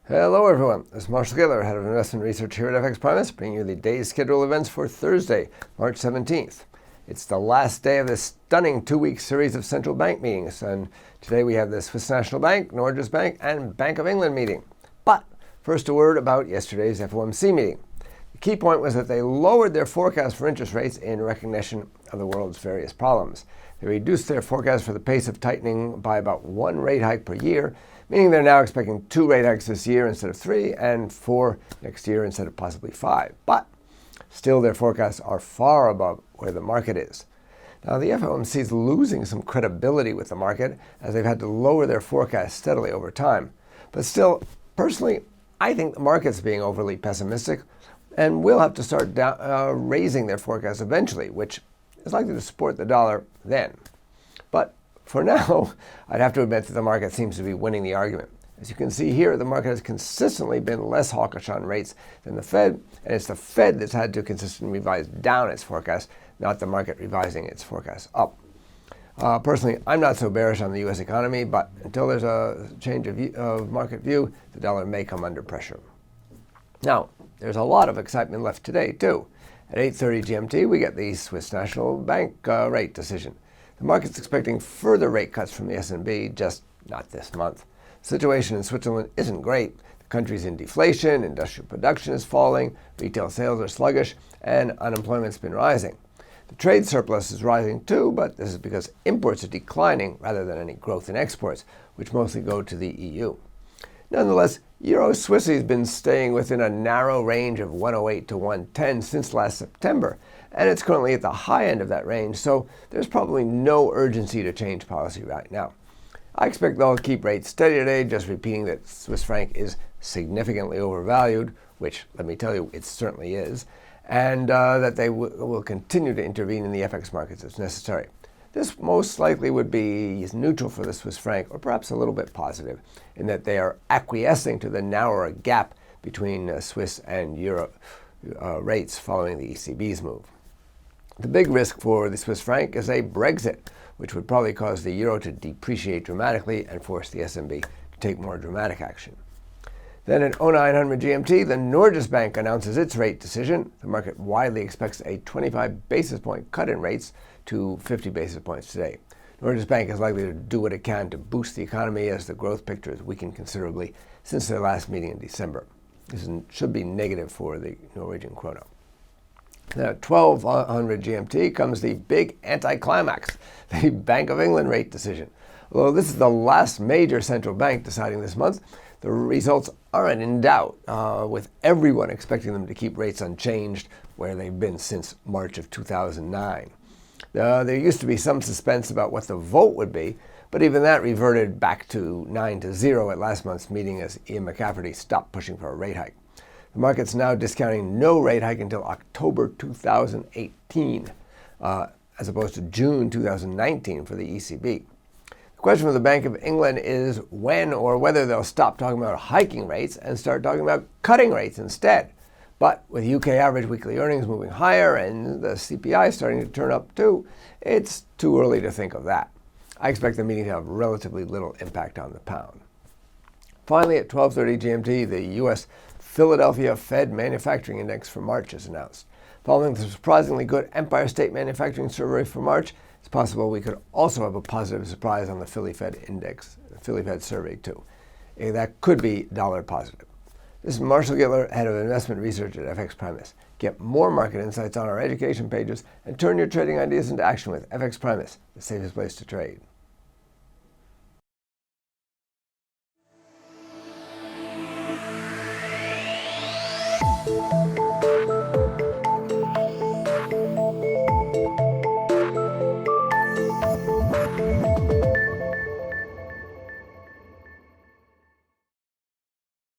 Hello everyone, this is Marshall Gittler, Head of Investment Research here at FXPRIMUS, bringing you the day's scheduled events for Thursday, March 17th. It's the last day of this stunning two-week series of central bank meetings, and today we have the Swiss National Bank, Norges Bank, and Bank of England meeting. But first a word about yesterday's FOMC meeting. The key point was that they lowered their forecast for interest rates in recognition of the world's various problems. They reduced their forecast for the pace of tightening by about one rate hike per year, meaning they're now expecting 2 rate hikes this year instead of 3 and 4 next year instead of possibly 5. But still their forecasts are far above where the market is. Now the FOMC is losing some credibility with the market as they've had to lower their forecast steadily over time. But still, personally, I think the market's being overly pessimistic and will have to start raising their forecast eventually, which is likely to support the dollar then. But for now, I'd have to admit that the market seems to be winning the argument. As you can see here, the market has consistently been less hawkish on rates than the Fed, and it's the Fed that's had to consistently revise down its forecast, not the market revising its forecast up. Personally, I'm not so bearish on the U.S. economy, but until there's a change of market view, the dollar may come under pressure. Now, there's a lot of excitement left today, too. At 8:30 GMT, we get the Swiss National Bank rate decision. The market's expecting further rate cuts from the S&P, just not this month. The situation in Switzerland isn't great. The country's in deflation, industrial production is falling, retail sales are sluggish, and unemployment's been rising. The trade surplus is rising too, but this is because imports are declining rather than any growth in exports, which mostly go to the EU. Nonetheless, Euro Swissy has been staying within a narrow range of 108 to 110 since last September, and it's currently at the high end of that range, so there's probably no urgency to change policy right now. I expect they'll keep rates steady today, just repeating that Swiss franc is significantly overvalued, which, let me tell you, it certainly is, and that they will continue to intervene in the FX markets if necessary. This most likely would be neutral for the Swiss franc, or perhaps a little bit positive, in that they are acquiescing to the narrower gap between Swiss and Euro rates following the ECB's move. The big risk for the Swiss franc is a Brexit, which would probably cause the euro to depreciate dramatically and force the S&P to take more dramatic action. Then at 0900 GMT, the Norges Bank announces its rate decision. The market widely expects a 25 basis point cut in rates to 50 basis points today. Norges Bank is likely to do what it can to boost the economy as the growth picture has weakened considerably since their last meeting in December. This should be negative for the Norwegian krone. Now at 1200 GMT comes the big anticlimax, the Bank of England rate decision. Although this is the last major central bank deciding this month, the results aren't in doubt, with everyone expecting them to keep rates unchanged where they've been since March of 2009. There used to be some suspense about what the vote would be, but even that reverted back to 9-0 at last month's meeting as Ian McCafferty stopped pushing for a rate hike. The market's now discounting no rate hike until October 2018, as opposed to June 2019 for the ECB. The question for the Bank of England is when or whether they'll stop talking about hiking rates and start talking about cutting rates instead. But with UK average weekly earnings moving higher and the CPI starting to turn up too, it's too early to think of that. I expect the meeting to have relatively little impact on the pound. Finally, at 12:30 GMT, the U.S. Philadelphia Fed Manufacturing Index for March is announced. Following the surprisingly good Empire State Manufacturing Survey for March, it's possible we could also have a positive surprise on the Philly Fed Index, the Philly Fed survey too. That could be dollar positive. This is Marshall Gittler, Head of Investment Research at FXPRIMUS. Get more market insights on our education pages and turn your trading ideas into action with FXPRIMUS, the safest place to trade.